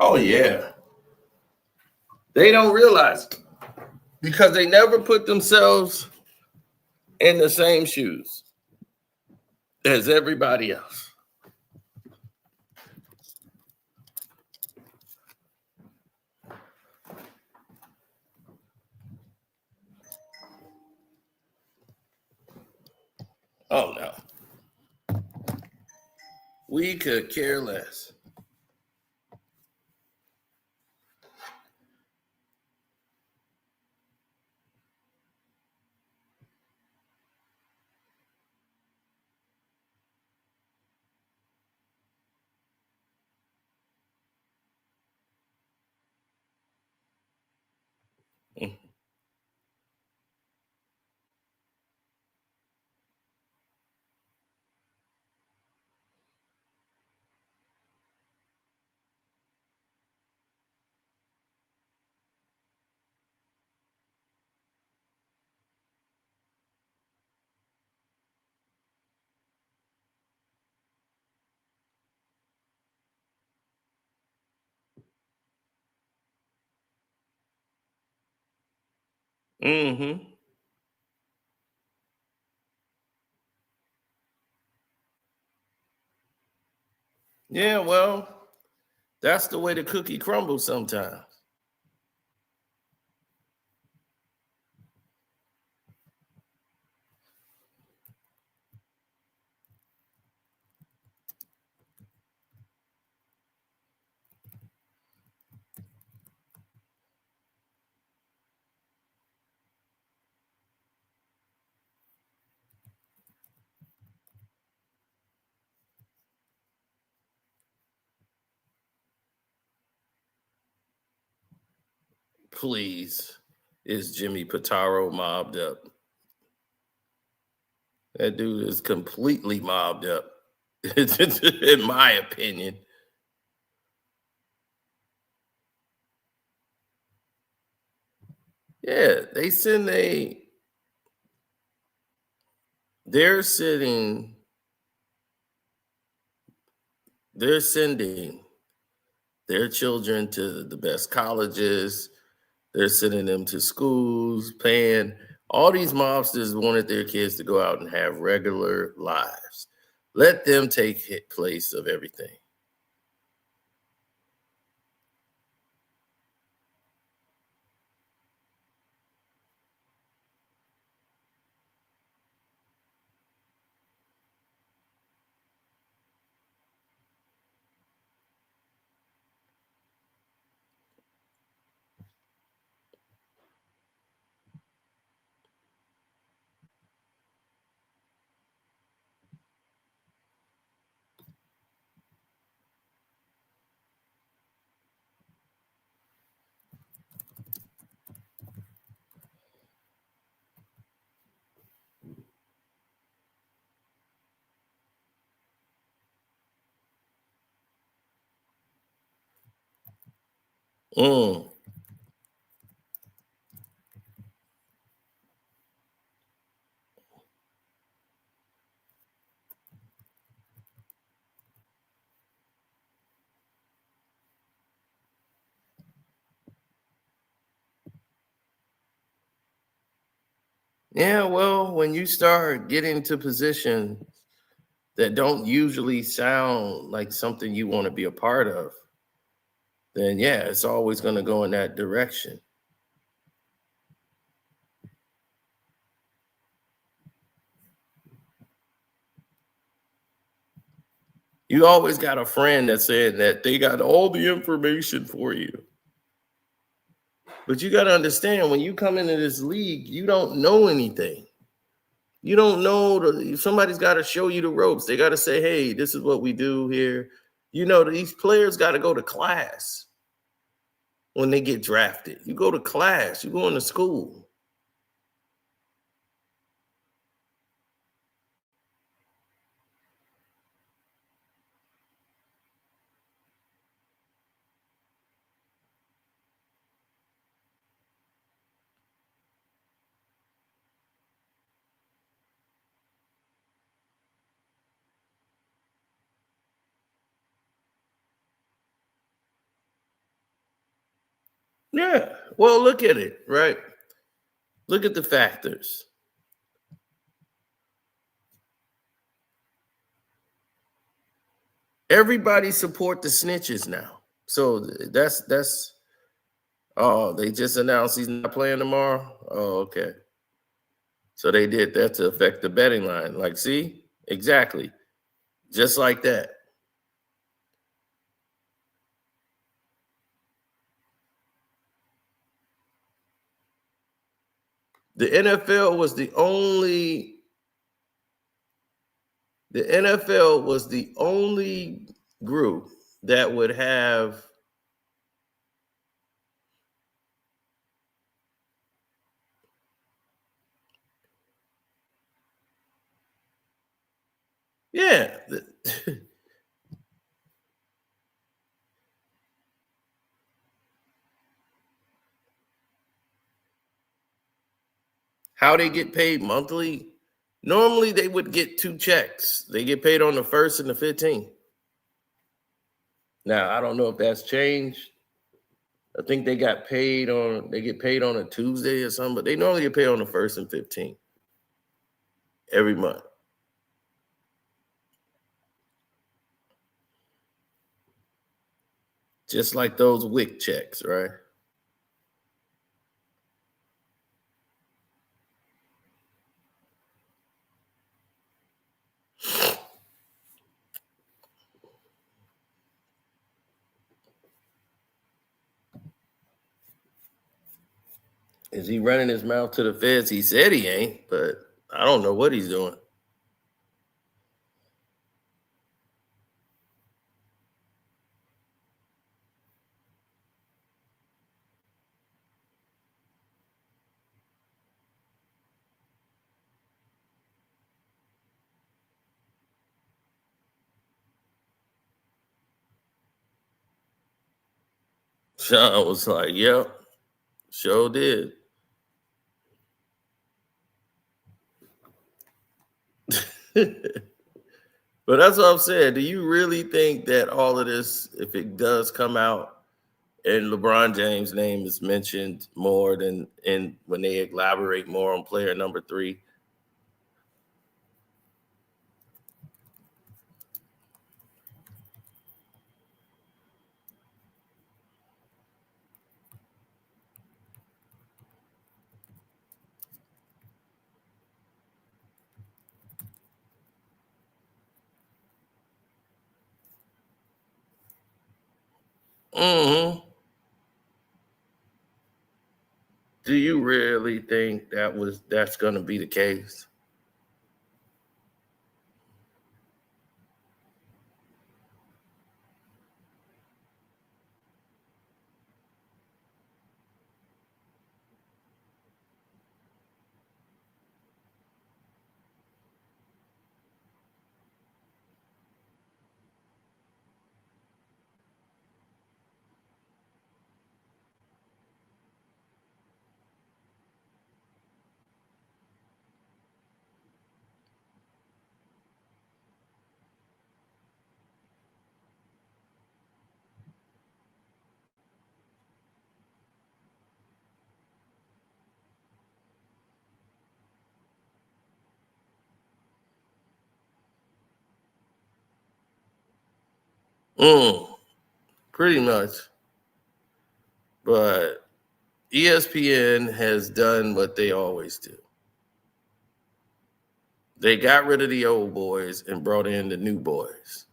Oh, yeah. They don't realize it because they never put themselves in the same shoes as everybody else. Oh, no. We could care less. Mm-hmm. Yeah, well, that's the way the cookie crumbles sometimes. Please, is Jimmy Pitaro mobbed up? That dude is completely mobbed up, in my opinion. Yeah, they're sending their children to the best colleges. They're sending them to schools, paying. All these mobsters wanted their kids to go out and have regular lives. Let them take place of everything. Mm. Yeah, well, when you start getting to positions that don't usually sound like something you want to be a part of, then yeah, it's always going to go in that direction. You always got a friend that said that they got all the information for you. But you got to understand, when you come into this league, you don't know anything. You don't know. Somebody's got to show you the ropes. They got to say, hey, this is what we do here. You know, these players got to go to class when they get drafted. You go to class. You go into school. Yeah. Well, look at it, right? Look at the factors. Everybody support the snitches now. So that's oh, they just announced he's not playing tomorrow. Oh, okay. So they did that to affect the betting line. Like, see? Exactly. Just like that. The NFL was the only group that would have yeah. How they get paid monthly? Normally they would get 2 checks. They get paid on the 1st and the 15th. Now, I don't know if that's changed, I think they get paid on a Tuesday or something, but they normally get paid on the 1st and 15th every month. Just like those WIC checks, right? Is he running his mouth to the feds? He said he ain't, but I don't know what he's doing. Sean was like, yep, sure did. But that's what I'm saying. Do you really think that all of this, if it does come out and LeBron James' name is mentioned more than when they elaborate more on player number 3? Mm-hmm. Do you really think that's going to be the case? Pretty much. But ESPN has done what they always do. They got rid of the old boys and brought in the new boys.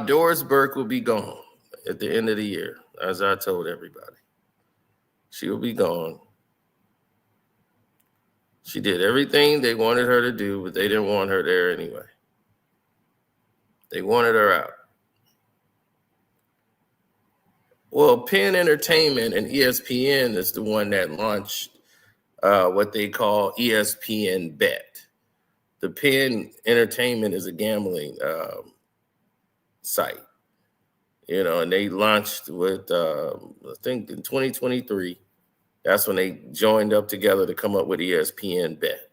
Doris Burke will be gone at the end of the year, as I told everybody. She will be gone. She did everything they wanted her to do, but they didn't want her there anyway. They wanted her out. Well, Penn Entertainment and ESPN is the one that launched what they call ESPN Bet. The Penn Entertainment is a gambling site, and they launched with, I think in 2023, that's when they joined up together to come up with ESPN Bet.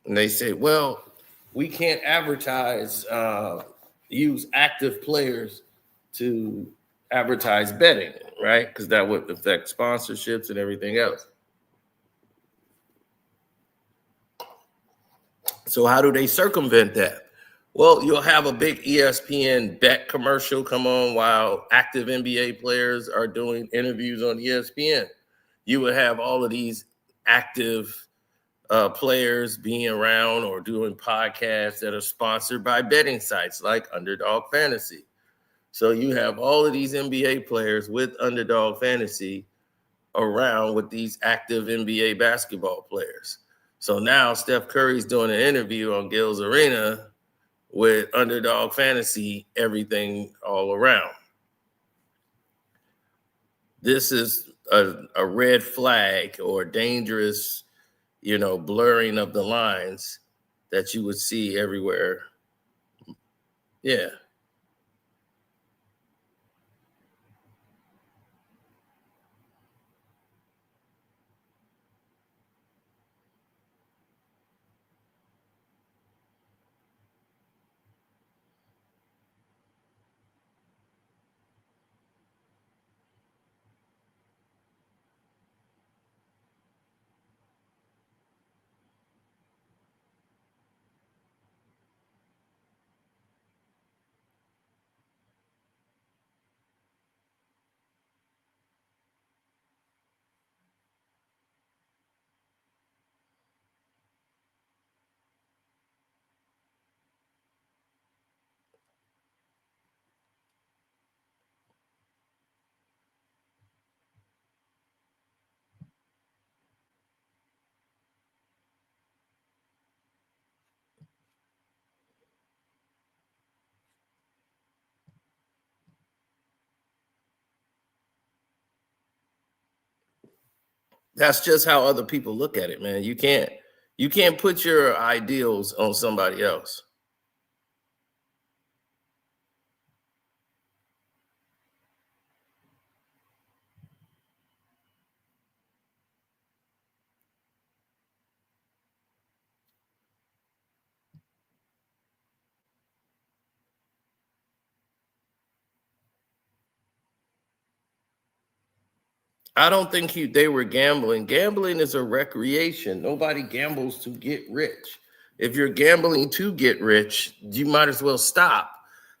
And they say, well, we can't advertise, use active players to advertise betting, right? Because that would affect sponsorships and everything else. So how do they circumvent that? Well, you'll have a big ESPN Bet commercial come on while active NBA players are doing interviews on ESPN. You would have all of these active players being around or doing podcasts that are sponsored by betting sites like Underdog Fantasy. So you have all of these NBA players with Underdog Fantasy around with these active NBA basketball players. So now Steph Curry's doing an interview on Gil's Arena with Underdog Fantasy, everything all around. This is a red flag or dangerous, blurring of the lines that you would see everywhere. Yeah. That's just how other people look at it, man. You can't put your ideals on somebody else. I don't think they were gambling. Gambling is a recreation. Nobody gambles to get rich. If you're gambling to get rich, you might as well stop,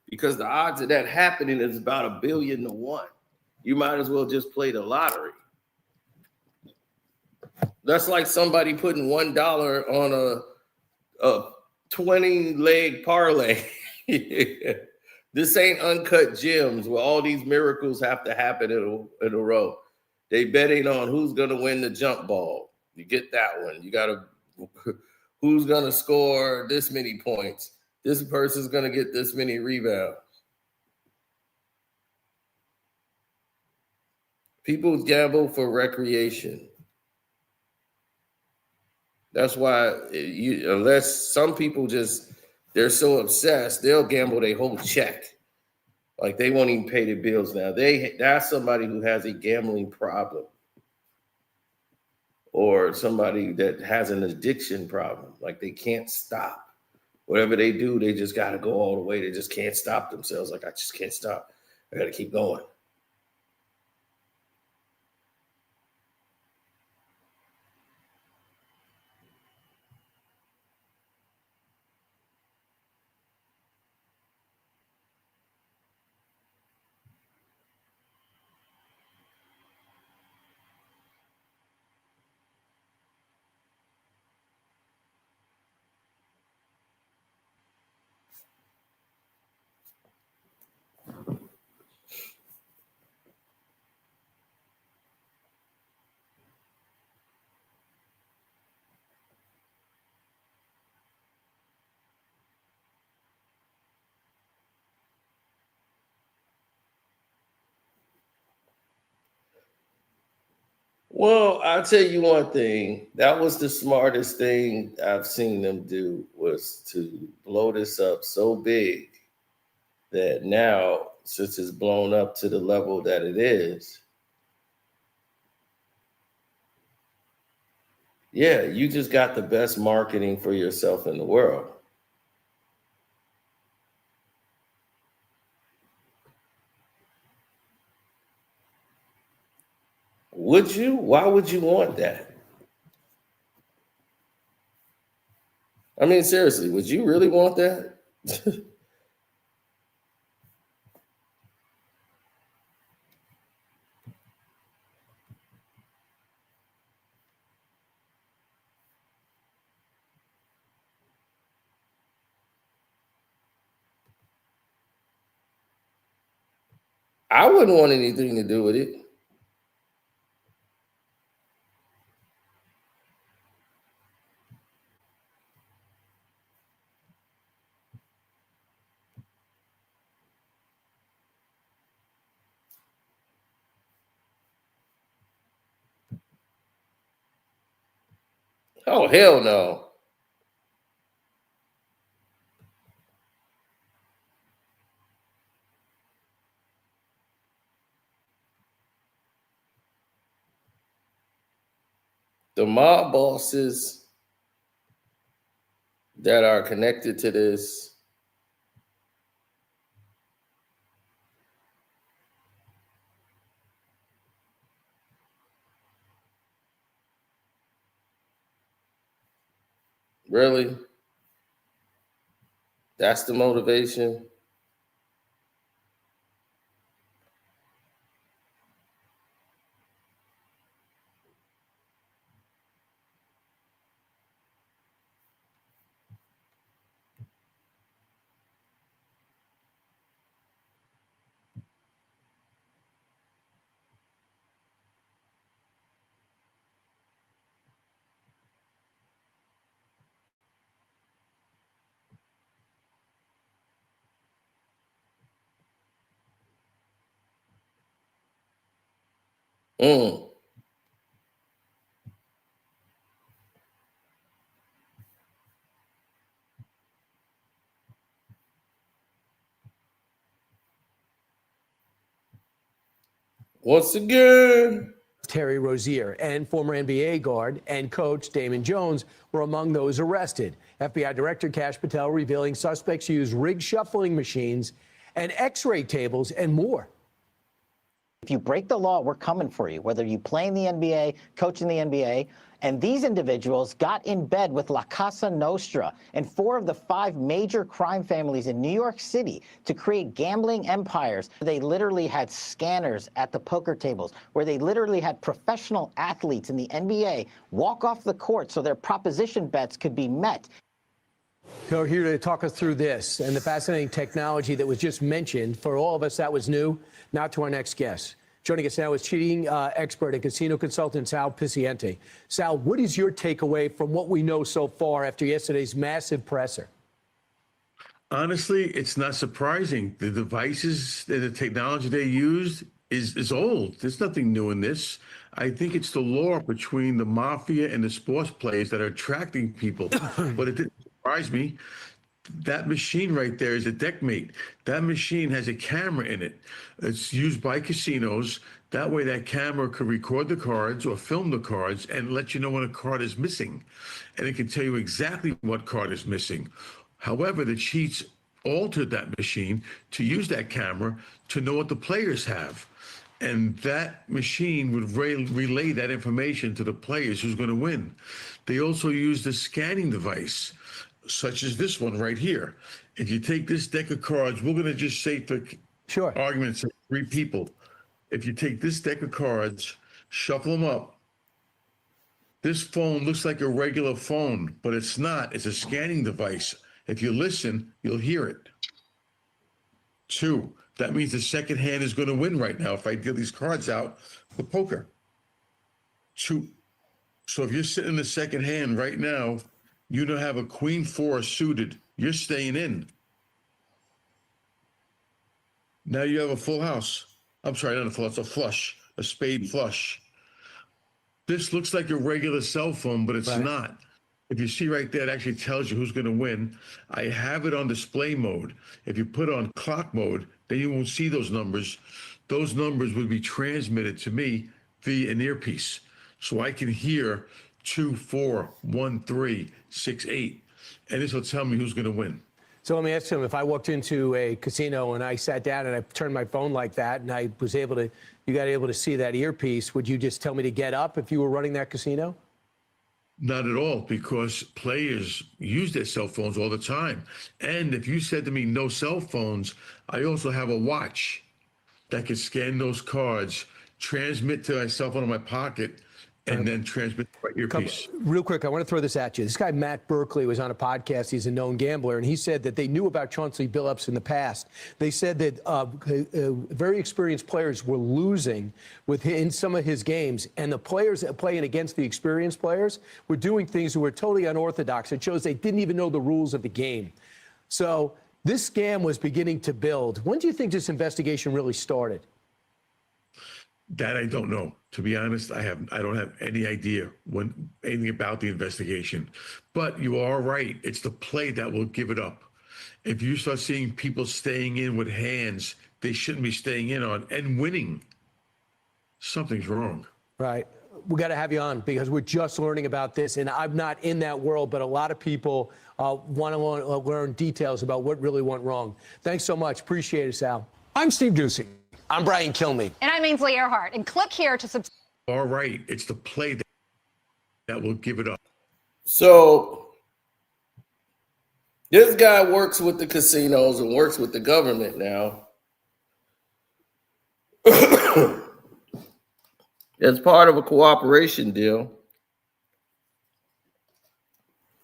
because the odds of that happening is about 1,000,000,000 to 1. You might as well just play the lottery. That's like somebody putting $1 on a 20-leg parlay. This ain't Uncut Gems where all these miracles have to happen in a row. They betting on who's going to win the jump ball. You get that one. You got to, who's going to score this many points. This person's going to get this many rebounds. People gamble for recreation. That's why unless some people they're so obsessed, they'll gamble their whole check. Like they won't even pay their bills now. That's somebody who has a gambling problem, or somebody that has an addiction problem. Like they can't stop. Whatever they do, they just got to go all the way. They just can't stop themselves. Like, I just can't stop. I got to keep going. Well, I'll tell you one thing. That was the smartest thing I've seen them do, was to blow this up so big that now, since it's blown up to the level that it is, yeah, you just got the best marketing for yourself in the world. Would you? Why would you want that? I mean, seriously, would you really want that? I wouldn't want anything to do with it. Oh, hell no. The mob bosses that are connected to this really? That's the motivation? Mm. Once again, Terry Rozier and former NBA guard and coach Damon Jones were among those arrested. FBI Director Kash Patel revealing suspects used rigged shuffling machines and X-ray tables and more. If you break the law, we're coming for you, whether you play in the NBA, coach in the NBA. And these individuals got in bed with La Casa Nostra and 4 of the 5 major crime families in New York City to create gambling empires. They literally had scanners at the poker tables, where they literally had professional athletes in the NBA walk off the court so their proposition bets could be met. So here to talk us through this and the fascinating technology that was just mentioned. For all of us, that was new. Now to our next guest. Joining us now is cheating expert and casino consultant Sal Picciante. Sal, what is your takeaway from what we know so far after yesterday's massive presser? Honestly, it's not surprising. The devices and the technology they used is old. There's nothing new in this. I think it's the lore between the mafia and the sports players that are attracting people. But it didn't surprise me. That machine right there is a deckmate. That machine has a camera in it. It's used by casinos. That way that camera could record the cards or film the cards and let you know when a card is missing. And it can tell you exactly what card is missing. However, the cheats altered that machine to use that camera to know what the players have. And that machine would relay that information to the players who's going to win. They also used a scanning device, such as this one right here. If you take this deck of cards, we're going to just say for argument's sake, 3 people. If you take this deck of cards, shuffle them up, this phone looks like a regular phone, but it's not. It's a scanning device. If you listen, you'll hear it. 2, that means the second hand is going to win right now if I deal these cards out for poker. 2. So if you're sitting in the second hand right now, you don't have a queen 4 suited. You're staying in. Now you have a full house. I'm sorry, not a full house, a flush, a spade flush. This looks like a regular cell phone, but it's not. If you see right there, it actually tells you who's going to win. I have it on display mode. If you put on clock mode, then you won't see those numbers. Those numbers would be transmitted to me via an earpiece. So I can hear 2, 4, 1, 3, 6, 8. And this will tell me who's going to win. So let me ask him, if I walked into a casino and I sat down and I turned my phone like that and I was able to, you got able to see that earpiece, would you just tell me to get up if you were running that casino? Not at all, because players use their cell phones all the time. And if you said to me, no cell phones, I also have a watch that can scan those cards, transmit to my cell phone in my pocket, and then transmit to my earpiece. Real quick, I want to throw this at you. This guy, Matt Berkley, was on a podcast. He's a known gambler, and he said that they knew about Chauncey Billups in the past. They said that very experienced players were losing in some of his games, and the players that playing against the experienced players were doing things that were totally unorthodox. It shows they didn't even know the rules of the game. So this scam was beginning to build. When do you think this investigation really started? That I don't know. To be honest, I don't have any idea anything about the investigation. But you are right. It's the play that will give it up. If you start seeing people staying in with hands they shouldn't be staying in on and winning, something's wrong. Right. We got to have you on because we're just learning about this, and I'm not in that world, but a lot of people want to learn details about what really went wrong. Thanks so much. Appreciate it, Sal. I'm Steve Doocy. I'm Brian Kilmeade. And I'm Ainsley Earhart. And click here to subscribe. All right. It's the play that will give it up. So this guy works with the casinos and works with the government now. As part of a cooperation deal.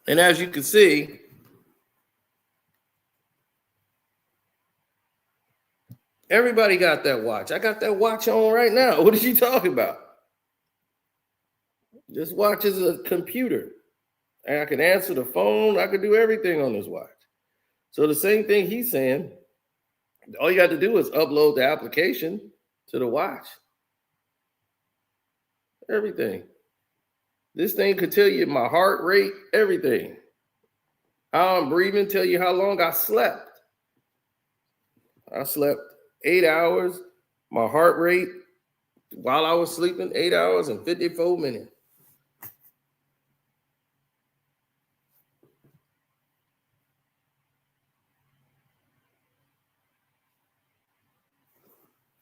And as you can see, everybody got that watch. I got that watch on right now. What is you talking about? This watch is a computer. And I can answer the phone. I can do everything on this watch. So the same thing he's saying, all you got to do is upload the application to the watch. Everything. This thing could tell you my heart rate, everything. How I'm breathing, tell you how long I slept. I slept 8 hours. My heart rate while I was sleeping, 8 hours and 54 minutes.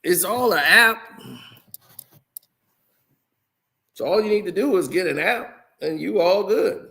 It's all an app. So all you need to do is get an app and you all good.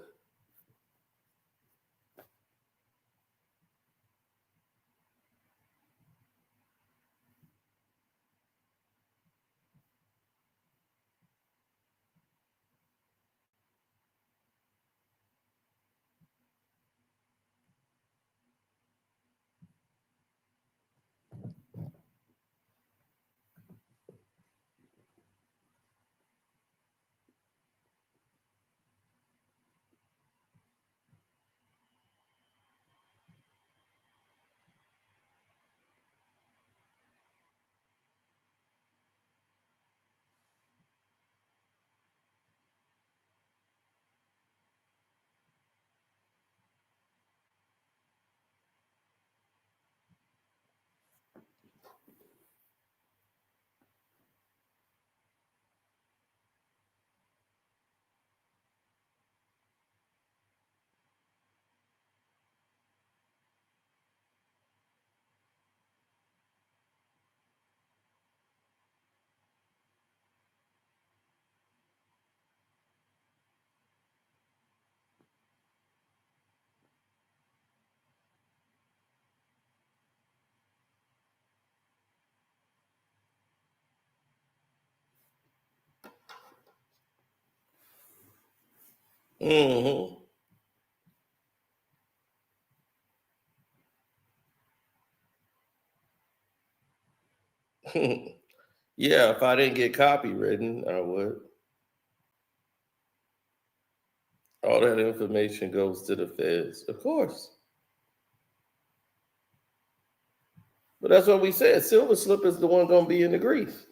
Mm-hmm. Yeah, if I didn't get copywritten, I would. All that information goes to the feds, of course. But that's what we said. Silver Slip is the one going to be in the grease.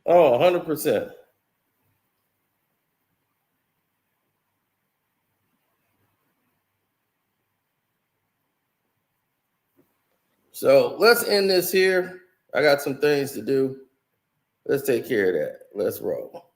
Oh, 100%. So let's end this here. I got some things to do. Let's take care of that. Let's roll.